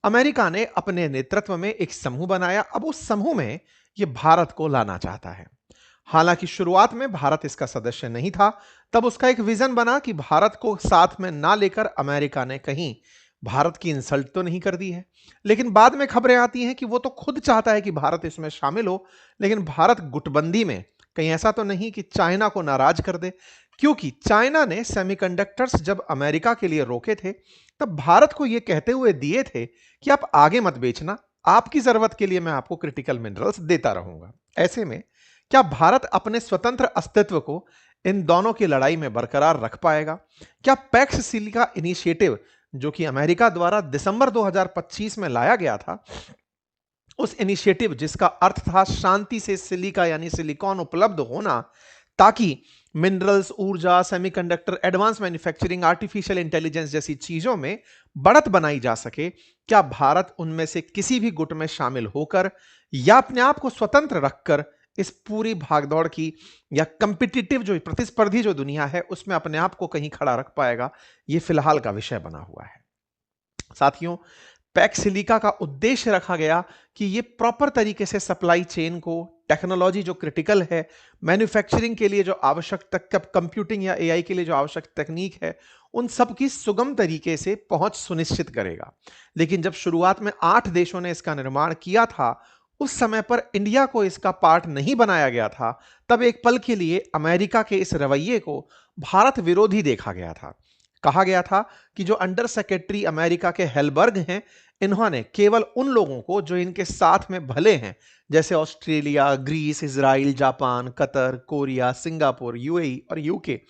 America ने अपने नेतृत्व में एक समूह बनाया। अब उस समूह में ये भारत को लाना चाहता है। हालांकि शुरुआत में भारत इसका सदस्य नहीं था। तब उसका एक विजन बना कि भारत को साथ में ना लेकर अमेरिका ने कहीं भारत की इंसल्ट तो नहीं कर दी है। लेकिन बाद में खबरें आती हैं कि वो तो खुद चाहता है कि भारत इसमें शामिल हो, लेकिन भारत गुटबंदी में कहीं ऐसा तो नहीं कि चाइना को नाराज कर दे। क्योंकि चाइना ने सेमीकंडक्टर्स जब अमेरिका के लिए रोके थे, तब भारत को यह कहते हुए दिए थे कि आप आगे मत बेचना, आपकी जरूरत के लिए मैं आपको क्रिटिकल मिनरल्स देता रहूंगा। ऐसे में क्या भारत अपने स्वतंत्र अस्तित्व को इन दोनों की लड़ाई में बरकरार रख पाएगा? क्या पैक्स सिलिका इनिशिएटिव, जो कि अमेरिका द्वारा दिसंबर 2025 में लाया गया था, उस इनिशिएटिव जिसका अर्थ था शांति से सिलिका यानी सिलिकॉन उपलब्ध होना, ताकि मिनरल्स, ऊर्जा, semiconductor, advance manufacturing, artificial intelligence जैसी चीजों में बढ़त बनाई जा सके, क्या भारत उनमें से किसी भी गुट में शामिल होकर या अपने आप को स्वतंत्र रखकर इस पूरी भागदौड़ की या कंपिटिटिव जो प्रतिस्पर्धी जो दुनिया है उसमें अपने आप को कहीं खड़ा रख पाएगा? यह फिलहाल का विषय बना हुआ है। साथियों, पैक्स सिलिका का उद्देश्य रखा गया कि यह प्रॉपर तरीके से सप्लाई चेन को, टेक्नोलॉजी जो क्रिटिकल है, मैन्युफैक्चरिंग के लिए जो आवश्यक कंप्यूटिंग या एआई के लिए जो आवश्यक तकनीक है, उन सब की सुगम तरीके से पहुंच सुनिश्चित करेगा। लेकिन जब शुरुआत में 8 देशों ने इसका निर्माण किया था, उस समय पर इंडिया को इसका पार्ट नहीं बनाया गया था। तब एक पल के लिए अमेरिका के इस रवैये को भारत विरोधी देखा गया था। कहा गया था कि जो अंडर सेक्रेटरी अमेरिका के हेलबर्ग हैं, इन्होंने केवल उन लोगों को जो इनके साथ में भले हैं, जैसे Australia, Greece, Israel, Japan, Qatar, Korea, Singapore, UAE और यूके,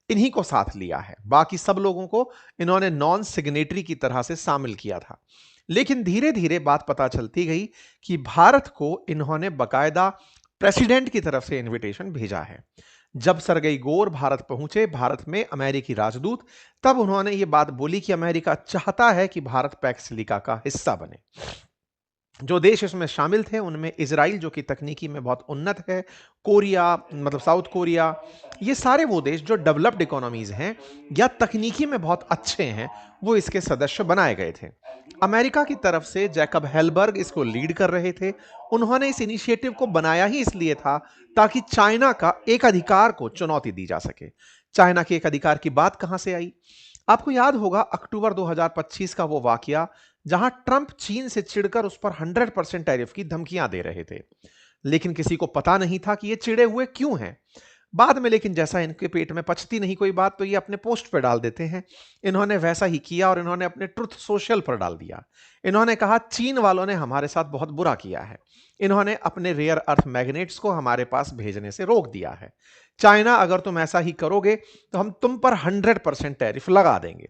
इन्हीं को साथ लिया है। बाकी सब लोगों को इन्होंने नॉन सिग्नेटरी की तरह से शामिल किया था। लेकिन धीरे धीरे बात पता चलती गई कि भारत को इन्होंने बकायदा प्रेसिडेंट की तरफ से इनविटेशन भेजा है। जब सरगई गोर भारत पहुंचे, भारत में अमेरिकी राजदूत, तब उन्होंने ये बात बोली कि अमेरिका चाहता है कि भारत पैक्स सिलिका का हिस्सा बने। जो देश इसमें शामिल थे उनमें इजराइल, जो कि तकनीकी में बहुत उन्नत है, कोरिया मतलब साउथ कोरिया, ये सारे वो देश जो डेवलप्ड इकोनॉमीज हैं या तकनीकी में बहुत अच्छे हैं, वो इसके सदस्य बनाए गए थे। अमेरिका की तरफ से जैकब हेलबर्ग इसको लीड कर रहे थे। उन्होंने इस इनिशिएटिव को बनाया ही इसलिए था ताकि चाइना का एक अधिकार को चुनौती दी जा सके। चाइना के एक अधिकार की बात कहां से आई? आपको याद होगा अक्टूबर 2025 का वो वाकया जहां ट्रंप चीन से चिढ़कर उस पर 100% टैरिफ की धमकियां दे रहे थे। लेकिन किसी को पता नहीं था कि ये चिढ़े हुए क्यों हैं। बाद में लेकिन जैसा इनके पेट में पचती नहीं कोई बात, तो ये अपने पोस्ट पर डाल देते हैं। इन्होंने वैसा ही किया और इन्होंने अपने ट्रुथ सोशल पर डाल दिया। इन्होंने कहा चीन वालों ने हमारे साथ बहुत बुरा किया है। इन्होंने अपने रेयर अर्थ मैग्नेट्स को हमारे पास भेजने से रोक दिया है। चाइना, अगर तुम ऐसा ही करोगे तो हम तुम पर 100% टैरिफ लगा देंगे।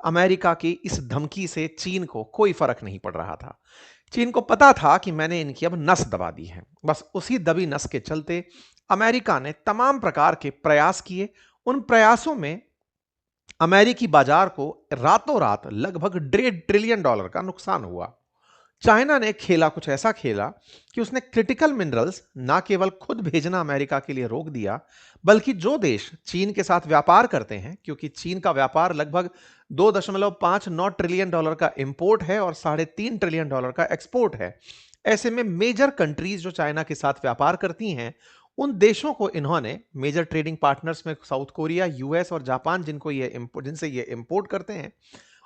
अमेरिका की इस धमकी से चीन को कोई फर्क नहीं पड़ रहा था। चीन को पता था कि मैंने इनकी अब नस दबा दी है। बस उसी दबी नस के चलते अमेरिका ने तमाम प्रकार के प्रयास किए। उन प्रयासों में अमेरिकी बाजार को रातों रात लगभग $1.5 ट्रिलियन का नुकसान हुआ। चाइना ने खेला कुछ ऐसा खेला कि उसने क्रिटिकल मिनरल्स ना केवल खुद भेजना अमेरिका के लिए रोक दिया, बल्कि जो देश चीन के साथ व्यापार करते हैं, क्योंकि चीन का व्यापार लगभग $2.59 ट्रिलियन का इंपोर्ट है और $3.5 ट्रिलियन का एक्सपोर्ट है। ऐसे में मेजर कंट्रीज जो चाइना के साथ व्यापार करती हैं, उन देशों को इन्होंने मेजर ट्रेडिंग पार्टनर्स में साउथ कोरिया, यूएस और जापान, जिनसे ये इंपोर्ट करते हैं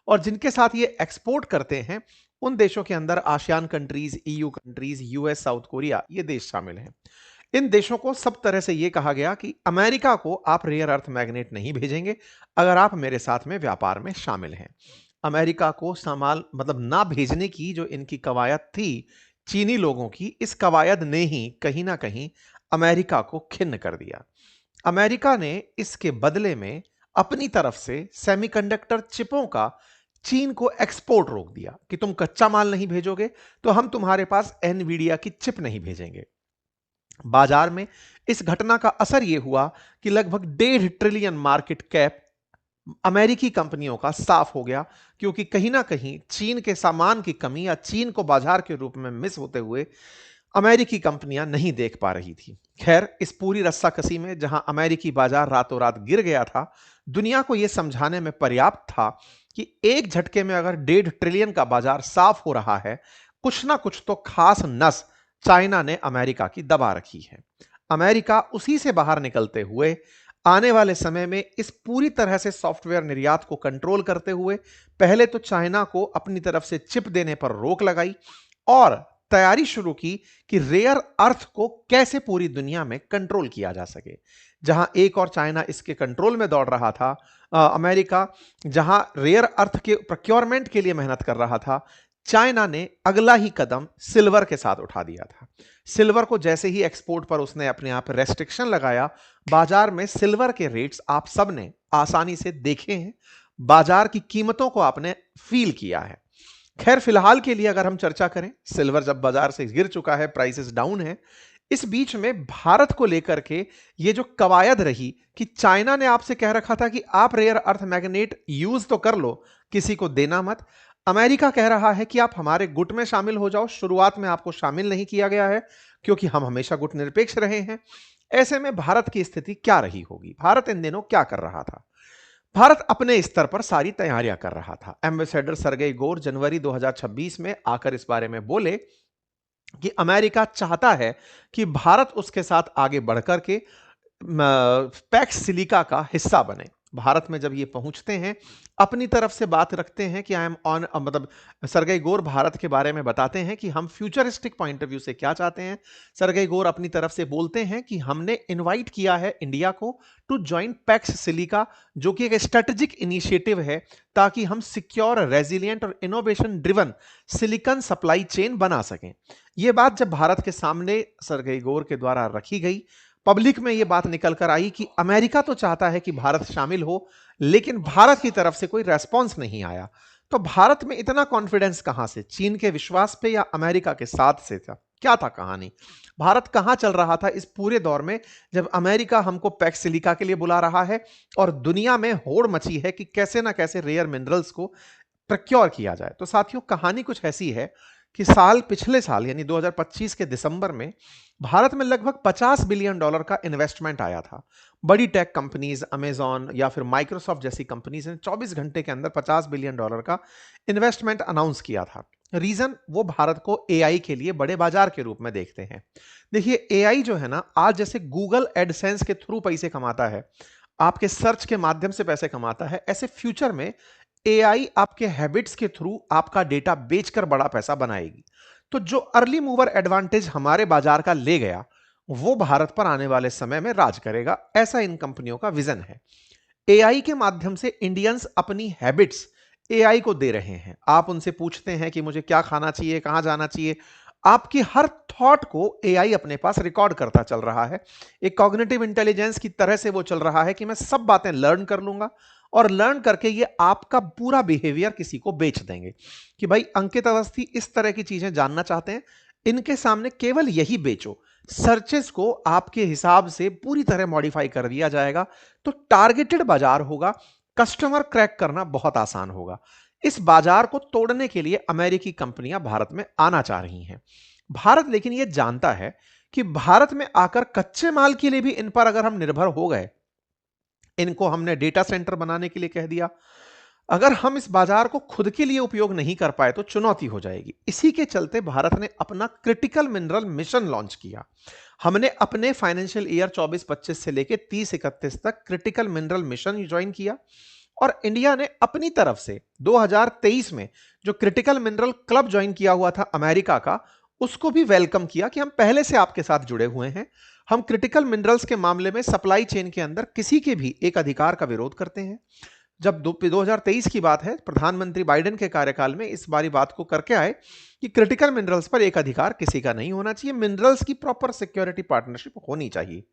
और जिनके साथ ये एक्सपोर्ट करते हैं, उन देशों के अंदर ASEAN countries, EU countries, US, south Korea, ये देश शामिल हैं। इन देशों को सब तरह से यह कहा गया कि अमेरिका को आप रेयर अर्थ मैग्नेट नहीं भेजेंगे अगर आप मेरे साथ में व्यापार में शामिल हैं। अमेरिका को सामान मतलब ना भेजने की जो इनकी कवायद थी चीनी लोगों की, इस कवायद ने ही कहीं ना कहीं अमेरिका को खिन्न कर दिया। अमेरिका ने इसके बदले में अपनी तरफ से सेमीकंडक्टर चिपों का चीन को एक्सपोर्ट रोक दिया कि तुम कच्चा माल नहीं भेजोगे तो हम तुम्हारे पास एनवीडिया की चिप नहीं भेजेंगे। बाजार में इस घटना का असर यह हुआ कि लगभग $1.5 ट्रिलियन मार्केट कैप अमेरिकी कंपनियों का साफ हो गया, क्योंकि कहीं ना कहीं चीन के सामान की कमी या चीन को बाजार के रूप में मिस होते हुए अमेरिकी कंपनियां नहीं देख पा रही थी। खैर, इस पूरी रस्साकसी में जहां अमेरिकी बाजार रातों रात गिर गया था, दुनिया को यह समझाने में पर्याप्त था कि एक झटके में अगर 1.5 ट्रिलियन का बाजार साफ हो रहा है, कुछ ना कुछ तो खास नस चाइना ने अमेरिका की दबा रखी है। अमेरिका उसी से बाहर निकलते हुए आने वाले समय में इस पूरी तरह से सॉफ्टवेयर निर्यात को कंट्रोल करते हुए पहले तो चाइना को अपनी तरफ से चिप देने पर रोक लगाई और तैयारी शुरू की कि रेयर अर्थ को कैसे पूरी दुनिया में कंट्रोल किया जा सके। जहां एक और चाइना इसके कंट्रोल में दौड़ रहा था, अमेरिका जहां रेयर अर्थ के प्रोक्योरमेंट के लिए मेहनत कर रहा था, चाइना ने अगला ही कदम सिल्वर के साथ उठा दिया था। सिल्वर को जैसे ही एक्सपोर्ट पर उसने अपने आप रेस्ट्रिक्शन लगाया, बाजार में सिल्वर के रेट्स आप सबने आसानी से देखे हैं, बाजार की कीमतों को आपने फील किया है। खैर फिलहाल के लिए अगर हम चर्चा करें, सिल्वर जब बाजार से गिर चुका है, प्राइसेस डाउन है, इस बीच में भारत को लेकर के ये जो कवायद रही कि चाइना ने आपसे कह रखा था कि आप रेयर अर्थ मैग्नेट यूज तो कर लो, किसी को देना मत। अमेरिका कह रहा है कि आप हमारे गुट में शामिल हो जाओ, शुरुआत में आपको शामिल नहीं किया गया है क्योंकि हम हमेशा गुट निरपेक्ष रहे हैं। ऐसे में भारत की स्थिति क्या रही होगी? भारत इन दिनों क्या कर रहा था? भारत अपने स्तर पर सारी तैयारियां कर रहा था। एम्बेसडर सरगेई गोर जनवरी 2026 में आकर इस बारे में बोले कि अमेरिका चाहता है कि भारत उसके साथ आगे बढ़कर के पैक्स सिलिका का हिस्सा बने। भारत में जब ये पहुंचते हैं, अपनी तरफ से बात रखते हैं कि आई एम ऑन, मतलब सरगेई गोर भारत के बारे में बताते हैं कि हम फ्यूचरिस्टिक पॉइंट ऑफ व्यू से क्या चाहते हैं। सरगेई गोर अपनी तरफ से बोलते हैं कि हमने इनवाइट किया है इंडिया को टू ज्वाइन पैक्स सिलिका, जो कि एक स्ट्रेटेजिक इनिशिएटिव है ताकि हम सिक्योर, रेजिलियंट और innovation driven silicon supply chain बना सकें। यह बात जब भारत के सामने सरगेई गोर के द्वारा रखी गई, पब्लिक में यह बात निकल कर आई कि अमेरिका तो चाहता है कि भारत शामिल हो, लेकिन भारत की तरफ से कोई रेस्पॉन्स नहीं आया। तो भारत में इतना कॉन्फिडेंस कहां से? चीन के विश्वास पे या अमेरिका के साथ से था? क्या था कहानी? भारत कहां चल रहा था इस पूरे दौर में जब अमेरिका हमको पैक्स सिलिका के लिए बुला रहा है और दुनिया में होड़ मची है कि कैसे ना कैसे रेयर मिनरल्स को प्रक्योर किया जाए? तो साथियों, कहानी कुछ ऐसी है कि पिछले साल यानी 2025 के दिसंबर में भारत में लगभग $50 बिलियन का इन्वेस्टमेंट आया था। बड़ी टेक कंपनीज, अमेजॉन या फिर माइक्रोसॉफ्ट जैसी कंपनीज ने 24 घंटे के अंदर $50 बिलियन का इन्वेस्टमेंट अनाउंस किया था। रीजन, वो भारत को एआई के लिए बड़े बाजार के रूप में देखते हैं। देखिए, एआई जो है ना, आज जैसे गूगल एडसेंस के थ्रू पैसे कमाता है, आपके सर्च के माध्यम से पैसे कमाता है, ऐसे फ्यूचर में एआई आपके हैबिट्स के थ्रू आपका डेटा बेचकर बड़ा पैसा बनाएगी। तो जो अर्ली मूवर एडवांटेज हमारे बाजार का ले गया, वो भारत पर आने वाले समय में राज करेगा, ऐसा इन कंपनियों का विजन है। एआई के माध्यम से इंडियंस अपनी हैबिट्स एआई को दे रहे हैं। आप उनसे पूछते हैं कि मुझे क्या खाना चाहिए, कहां जाना चाहिए, आपकी हर थॉट को एआई अपने पास रिकॉर्ड करता चल रहा है। एक कॉग्निटिव इंटेलिजेंस की तरह से वो चल रहा है कि मैं सब बातें लर्न कर लूंगा और लर्न करके ये आपका पूरा बिहेवियर किसी को बेच देंगे कि भाई अंकित अवस्थी इस तरह की चीजें जानना चाहते हैं, इनके सामने केवल यही बेचो। सर्चेस को आपके हिसाब से पूरी तरह मॉडिफाई कर दिया जाएगा, तो टारगेटेड बाजार होगा, कस्टमर क्रैक करना बहुत आसान होगा। इस बाजार को तोड़ने के लिए अमेरिकी कंपनियां भारत में आना चाह रही हैं। भारत लेकिन यह जानता है कि भारत में आकर कच्चे माल के लिए भी इन पर अगर हम निर्भर हो गए, इनको हमने डेटा सेंटर बनाने के लिए कह दिया, अगर हम इस बाजार को खुद के लिए उपयोग नहीं कर पाए तो चुनौती हो जाएगी। इसी के चलते भारत ने अपना क्रिटिकल मिनरल मिशन लॉन्च किया। हमने अपने फाइनेंशियल ईयर 24-25 से लेकर 30-31 तक क्रिटिकल मिनरल मिशन ज्वाइन किया और इंडिया ने अपनी तरफ से 2023 में जो क्रिटिकल मिनरल क्लब ज्वाइन किया हुआ था अमेरिका का, उसको भी वेलकम किया कि हम पहले से आपके साथ जुड़े हुए हैं। हम क्रिटिकल मिनरल्स के मामले में सप्लाई चेन के अंदर किसी के भी एक अधिकार का विरोध करते हैं। जब 2023 की बात है, प्रधानमंत्री बाइडेन के कार्यकाल में इस बारी बात को करके आए कि क्रिटिकल मिनरल्स पर एक अधिकार किसी का नहीं होना चाहिए, मिनरल्स की प्रॉपर सिक्योरिटी पार्टनरशिप होनी चाहिए।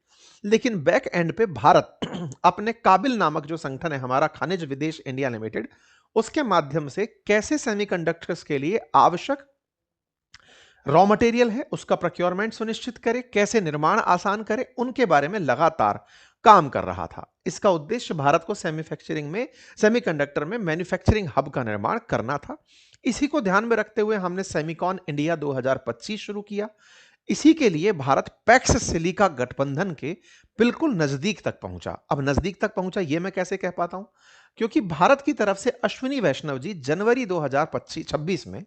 लेकिन बैक एंड पे भारत अपने काबिल नामक जो संगठन है हमारा, खनिज विदेश इंडिया लिमिटेड, उसके माध्यम से कैसे सेमीकंडक्टर्स के लिए आवश्यक रॉ मटेरियल है उसका प्रोक्योरमेंट सुनिश्चित करे, कैसे निर्माण आसान करे, उनके बारे में लगातार काम कर रहा था। इसका उद्देश्य भारत को सेमीकंडक्टर में मैन्युफैक्चरिंग हब का निर्माण करना था। इसी को ध्यान में रखते हुए हमने सेमिकॉन इंडिया 2025 शुरू किया। इसी के लिए भारत पैक्स सिलिका गठबंधन के बिल्कुल नजदीक तक पहुंचा। अब नजदीक तक पहुंचा, यह मैं कैसे कह पाता हूं? क्योंकि भारत की तरफ से अश्विनी वैष्णव जी जनवरी 2026 में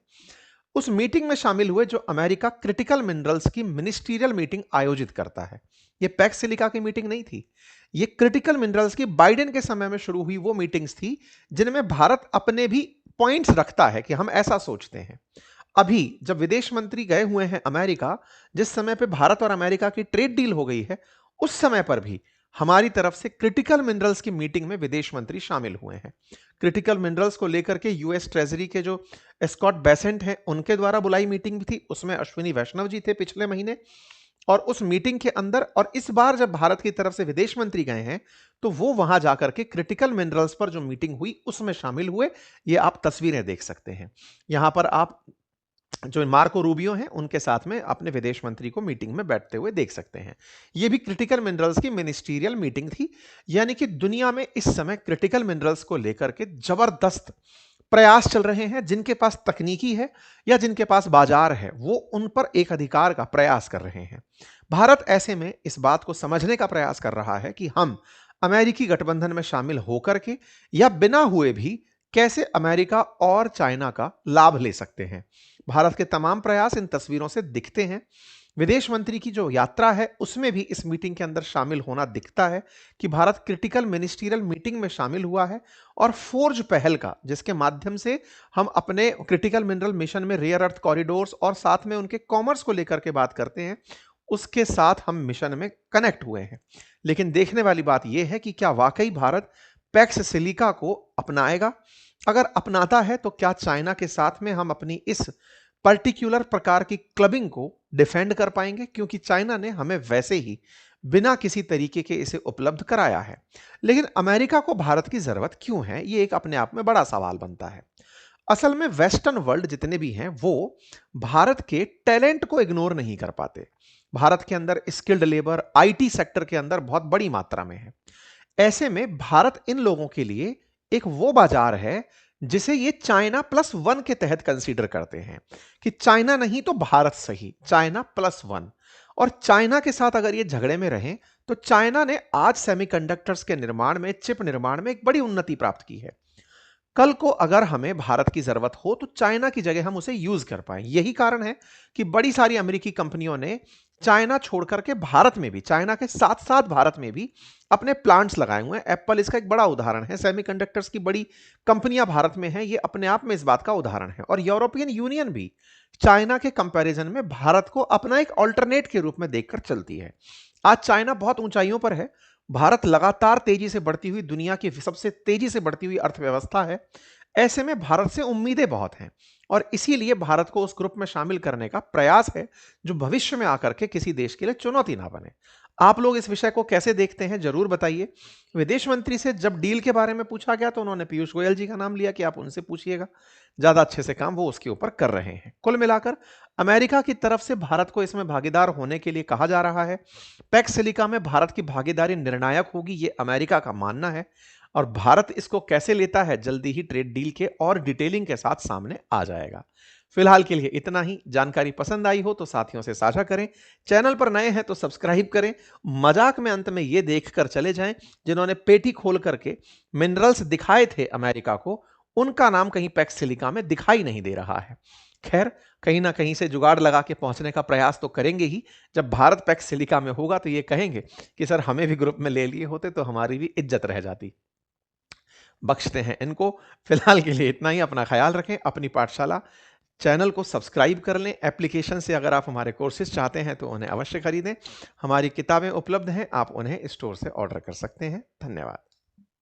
उस मीटिंग में शामिल हुए जो अमेरिका क्रिटिकल मिनरल्स की मिनिस्ट्रियल मीटिंग आयोजित करता है। यह पैक्स सिलिका की मीटिंग नहीं थी। यह क्रिटिकल मिनरल्स की बाइडेन के समय में शुरू हुई वो मीटिंग्स थी जिनमें भारत अपने भी पॉइंट्स रखता है कि हम ऐसा सोचते हैं। अभी जब विदेश मंत्री गए हुए हैं अमेरिका, जिस समय पे भारत और अमेरिका की ट्रेड डील हो गई है, उस समय पर भी हमारी तरफ से क्रिटिकल मिनरल्स की मीटिंग में विदेश मंत्री शामिल हुए हैं। क्रिटिकल मिनरल्स को लेकर के यूएस ट्रेजरी के जो स्कॉट बेसेंट हैं, उनके द्वारा बुलाई मीटिंग भी थी। उसमें अश्विनी वैष्णव जी थे पिछले महीने, और उस मीटिंग के अंदर और इस बार जब भारत की तरफ से विदेश मंत्री गए हैं तो वो वहां जाकर के क्रिटिकल मिनरल्स पर जो मीटिंग हुई उसमें शामिल हुए। ये आप तस्वीरें देख सकते हैं। यहां पर आप जो मार्को रूबियो हैं उनके साथ में अपने विदेश मंत्री को मीटिंग में बैठते हुए देख सकते हैं। यह भी क्रिटिकल मिनरल्स की मिनिस्ट्रियल मीटिंग थी। यानी कि दुनिया में इस समय क्रिटिकल मिनरल्स को लेकर के जबरदस्त प्रयास चल रहे हैं। जिनके पास तकनीकी है या जिनके पास बाजार है, वो उन पर एक अधिकार का प्रयास कर रहे हैं। भारत ऐसे में इस बात को समझने का प्रयास कर रहा है कि हम अमेरिकी गठबंधन में शामिल होकर के या बिना हुए भी कैसे अमेरिका और चाइना का लाभ ले सकते हैं। भारत के तमाम प्रयास इन तस्वीरों से दिखते हैं। विदेश मंत्री की जो यात्रा है उसमें भी इस मीटिंग के अंदर शामिल होना दिखता है कि भारत क्रिटिकल मिनिस्ट्रियल मीटिंग में शामिल हुआ है और फोर्ज पहल का, जिसके माध्यम से हम अपने क्रिटिकल मिनरल मिशन में रेयर अर्थ कॉरिडोर्स और साथ में उनके कॉमर्स को लेकर के बात करते हैं, उसके साथ हम मिशन में कनेक्ट हुए हैं। लेकिन देखने वाली बात यह है कि क्या वाकई भारत पैक्स सिलिका को अपनाएगा? अगर अपनाता है तो क्या चाइना के साथ में हम अपनी इस पर्टिकुलर प्रकार की क्लबिंग को डिफेंड कर पाएंगे? क्योंकि चाइना ने हमें वैसे ही बिना किसी तरीके के इसे उपलब्ध कराया है। लेकिन अमेरिका को भारत की जरूरत क्यों है, ये एक अपने आप में बड़ा सवाल बनता है। असल में वेस्टर्न वर्ल्ड जितने भी हैं वो भारत के टैलेंट को इग्नोर नहीं कर पाते। भारत के अंदर स्किल्ड लेबर आईटी सेक्टर के अंदर बहुत बड़ी मात्रा में है। ऐसे में भारत इन लोगों के लिए एक वो बाजार है जिसे ये चाइना प्लस वन के तहत कंसीडर करते हैं कि चाइना नहीं तो भारत सही, चाइना प्लस वन। और चाइना के साथ अगर ये झगड़े में रहें तो चाइना ने आज सेमीकंडक्टर्स के निर्माण में, चिप निर्माण में एक बड़ी उन्नति प्राप्त की है। कल को अगर हमें भारत की जरूरत हो तो चाइना की जगह हम उसे यूज कर पाए। यही कारण है कि बड़ी सारी अमेरिकी कंपनियों ने चाइना छोड़कर के भारत में भी, चाइना के साथ साथ भारत में भी अपने प्लांट्स लगाए हुए हैं। एप्पल इसका एक बड़ा उदाहरण है। सेमीकंडक्टर्स की बड़ी कंपनियां भारत में हैं, ये अपने आप में इस बात का उदाहरण है। और यूरोपियन यूनियन भी चाइना के कंपैरिजन में भारत को अपना एक ऑल्टरनेट के रूप में देखकर चलती है। आज चाइना बहुत ऊंचाइयों पर है। भारत लगातार तेजी से बढ़ती हुई, दुनिया की सबसे तेजी से बढ़ती हुई अर्थव्यवस्था है। ऐसे में भारत से उम्मीदें बहुत हैं और इसीलिए भारत को उस ग्रुप में शामिल करने का प्रयास है जो भविष्य में आकर के किसी देश के लिए चुनौती ना बने। आप लोग इस विषय को कैसे देखते हैं जरूर बताइए। विदेश मंत्री से जब डील के बारे में पूछा गया तो उन्होंने पीयूष गोयल जी का नाम लिया कि आप उनसे पूछिएगा, ज्यादा अच्छे से काम वो उसके ऊपर कर रहे हैं। कुल मिलाकर अमेरिका की तरफ से भारत को इसमें भागीदार होने के लिए कहा जा रहा है। पैक्स सिलिका में भारत की भागीदारी निर्णायक होगी, ये अमेरिका का मानना है। और भारत इसको कैसे लेता है जल्दी ही ट्रेड डील के और डिटेलिंग के साथ सामने आ जाएगा। फिलहाल के लिए इतना ही। जानकारी पसंद आई हो तो साथियों से साझा करें। चैनल पर नए हैं तो सब्सक्राइब करें। मजाक में अंत में यह देखकर चले जाएं, जिन्होंने पेटी खोल करके मिनरल्स दिखाए थे अमेरिका को, उनका नाम कहीं पैक्स सिलिका में दिखाई नहीं दे रहा है। खैर, कहीं ना कहीं से जुगाड़ लगा के पहुंचने का प्रयास तो करेंगे ही। जब भारत पैक्स सिलिका में होगा तो ये कहेंगे कि सर हमें भी ग्रुप में ले लिए होते तो हमारी भी इज्जत रह जाती। बख्शते हैं इनको। फिलहाल के लिए इतना ही। अपना ख्याल रखें। अपनी पाठशाला चैनल को सब्सक्राइब कर लें। एप्लीकेशन से अगर आप हमारे कोर्सेज चाहते हैं तो उन्हें अवश्य खरीदें। हमारी किताबें उपलब्ध हैं, आप उन्हें स्टोर से ऑर्डर कर सकते हैं। धन्यवाद।